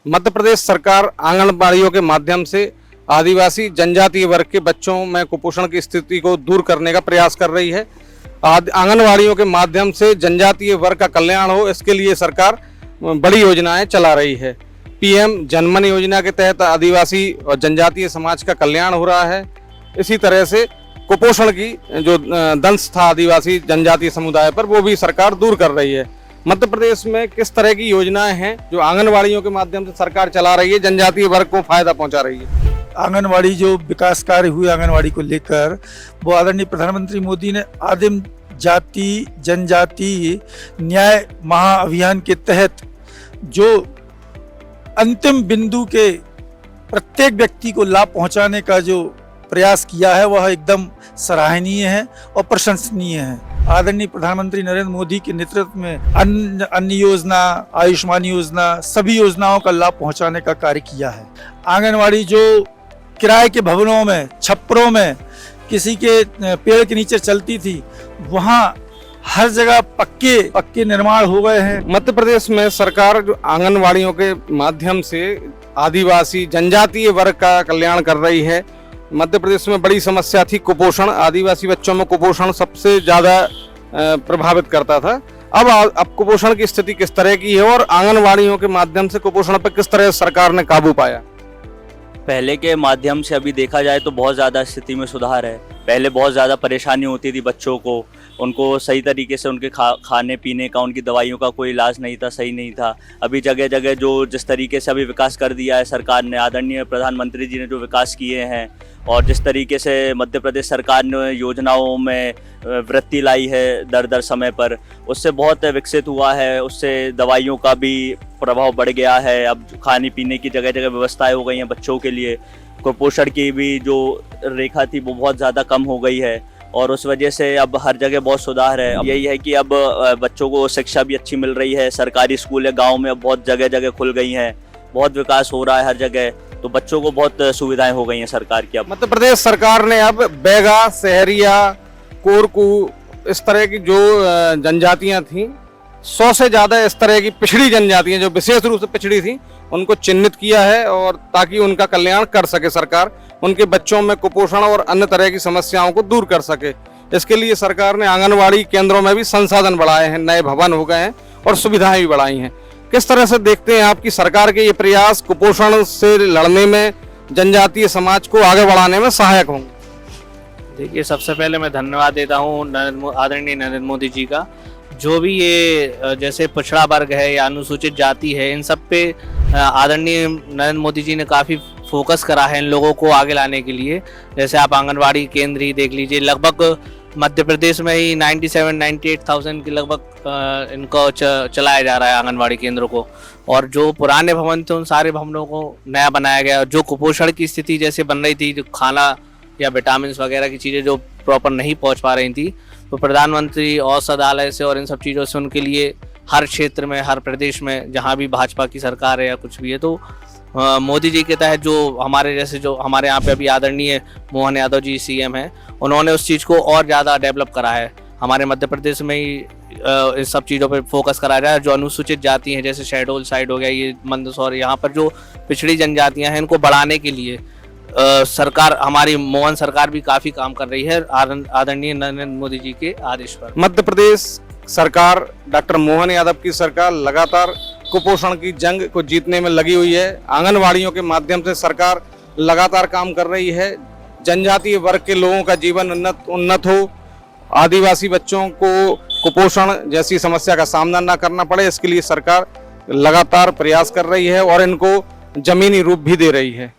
मध्य प्रदेश सरकार आंगनबाड़ियों के माध्यम से आदिवासी जनजातीय वर्ग के बच्चों में कुपोषण की स्थिति को दूर करने का प्रयास कर रही है। आंगनबाड़ियों के माध्यम से जनजातीय वर्ग का कल्याण हो, इसके लिए सरकार बड़ी योजनाएं चला रही है। पीएम जनमन योजना के तहत आदिवासी और जनजातीय समाज का कल्याण हो रहा है। इसी तरह से कुपोषण की जो दंश था आदिवासी जनजातीय समुदाय पर, वो भी सरकार दूर कर रही है। मध्य प्रदेश में किस तरह की योजनाएं हैं जो आंगनवाड़ियों के माध्यम से सरकार चला रही है, जनजातीय वर्ग को फायदा पहुंचा रही है? आंगनवाड़ी जो विकास कार्य हुए आंगनवाड़ी को लेकर, वो आदरणीय प्रधानमंत्री मोदी ने आदिम जाति जनजाति न्याय महाअभियान के तहत जो अंतिम बिंदु के प्रत्येक व्यक्ति को लाभ पहुंचाने का जो प्रयास किया है, वह एकदम सराहनीय है और प्रशंसनीय है। आदरणीय प्रधानमंत्री नरेंद्र मोदी के नेतृत्व में अन्य योजना, आयुष्मान योजना, सभी योजनाओं का लाभ पहुंचाने का कार्य किया है। आंगनवाड़ी जो किराए के भवनों में, छप्परों में, किसी के पेड़ के नीचे चलती थी, वहां हर जगह पक्के निर्माण हो गए हैं। मध्य प्रदेश में सरकार जो आंगनवाड़ियों के माध्यम से आदिवासी जनजातीय वर्ग का कल्याण कर रही है। मध्य प्रदेश में बड़ी समस्या थी कुपोषण। आदिवासी बच्चों में कुपोषण सबसे ज्यादा प्रभावित करता था। अब कुपोषण की स्थिति किस तरह की है और आंगनवाड़ियों के माध्यम से कुपोषण पर किस तरह सरकार ने काबू पाया? पहले के माध्यम से अभी देखा जाए तो बहुत ज़्यादा स्थिति में सुधार है। पहले बहुत ज़्यादा परेशानी होती थी बच्चों को, उनको सही तरीके से उनके खाने पीने का, उनकी दवाइयों का कोई इलाज नहीं था, सही नहीं था। अभी जगह जगह जो जिस तरीके से अभी विकास कर दिया है सरकार ने, आदरणीय प्रधानमंत्री जी ने जो विकास किए हैं, और जिस तरीके से मध्य प्रदेश सरकार ने योजनाओं में वृद्धि लाई है दर दर समय पर, उससे बहुत विकसित हुआ है। उससे दवाइयों का भी प्रभाव बढ़ गया है। अब खाने पीने की जगह जगह व्यवस्थाएं हो गई हैं बच्चों के लिए। कुपोषण की भी जो रेखा थी वो बहुत ज़्यादा कम हो गई है और उस वजह से अब हर जगह बहुत सुधार है। यही है कि अब बच्चों को शिक्षा भी अच्छी मिल रही है। सरकारी स्कूल है गाँव में अब बहुत जगह जगह खुल गई हैं, बहुत विकास हो रहा है हर जगह, तो बच्चों को बहुत सुविधाएं हो गई हैं सरकार की। अब मध्य प्रदेश सरकार ने अब बैगा, सहरिया, कोरकू, इस तरह की जो जनजातियां थीं, 100 से ज्यादा इस तरह की पिछड़ी जनजातियां जो विशेष रूप से पिछड़ी थीं, उनको चिन्हित किया है और ताकि उनका कल्याण कर सके सरकार, उनके बच्चों में कुपोषण और अन्य तरह की समस्याओं को दूर कर सके। इसके लिए सरकार ने आंगनवाड़ी केंद्रों में भी संसाधन बढ़ाए हैं, नए भवन हो गए हैं और सुविधाएं भी बढ़ाई हैं। किस तरह से देखते हैं आपकी सरकार के ये प्रयास कुपोषण से लड़ने में, जनजातीय समाज को आगे बढ़ाने में सहायक होंगे? देखिए, सबसे पहले मैं धन्यवाद देता हूँ आदरणीय नरेंद्र मोदी जी का। जो भी ये जैसे पिछड़ा वर्ग है या अनुसूचित जाति है, इन सब पे आदरणीय नरेंद्र मोदी जी ने काफ़ी फोकस करा है इन लोगों को आगे लाने के लिए। जैसे आप आंगनवाड़ी केंद्र ही देख लीजिए, लगभग मध्य प्रदेश में ही 97-98,000 के लगभग इनको चलाया जा रहा है आंगनवाड़ी केंद्रों को। और जो पुराने भवन थे उन सारे भवनों को नया बनाया गया। जो कुपोषण की स्थिति जैसे बन रही थी, जो खाना या विटामिन वगैरह की चीज़ें जो प्रॉपर नहीं पहुंच पा रही थी, तो प्रधानमंत्री औषधालय से और इन सब चीज़ों से उनके लिए हर क्षेत्र में, हर प्रदेश में जहाँ भी भाजपा की सरकार है या कुछ भी है, तो मोदी जी के तहत जो हमारे जैसे जो हमारे यहाँ पे अभी आदरणीय मोहन यादव जी सीएम हैं, उन्होंने उस चीज़ को और ज़्यादा डेवलप करा है। हमारे मध्य प्रदेश में ही इस सब चीज़ों पे फोकस करा जाए। जो अनुसूचित जाति हैं, जैसे शहडोल साइड हो गया, ये मंदसौर, यहाँ पर जो पिछड़ी जनजातियाँ हैं, इनको बढ़ाने के लिए सरकार, हमारी मोहन सरकार भी काफ़ी काम कर रही है आदरणीय नरेंद्र मोदी जी के आदेश पर। मध्य प्रदेश सरकार, डॉक्टर मोहन यादव की सरकार लगातार कुपोषण की जंग को जीतने में लगी हुई है। आंगनवाड़ियों के माध्यम से सरकार लगातार काम कर रही है। जनजातीय वर्ग के लोगों का जीवन उन्नत हो, आदिवासी बच्चों को कुपोषण जैसी समस्या का सामना न करना पड़े, इसके लिए सरकार लगातार प्रयास कर रही है और इनको जमीनी रूप भी दे रही है।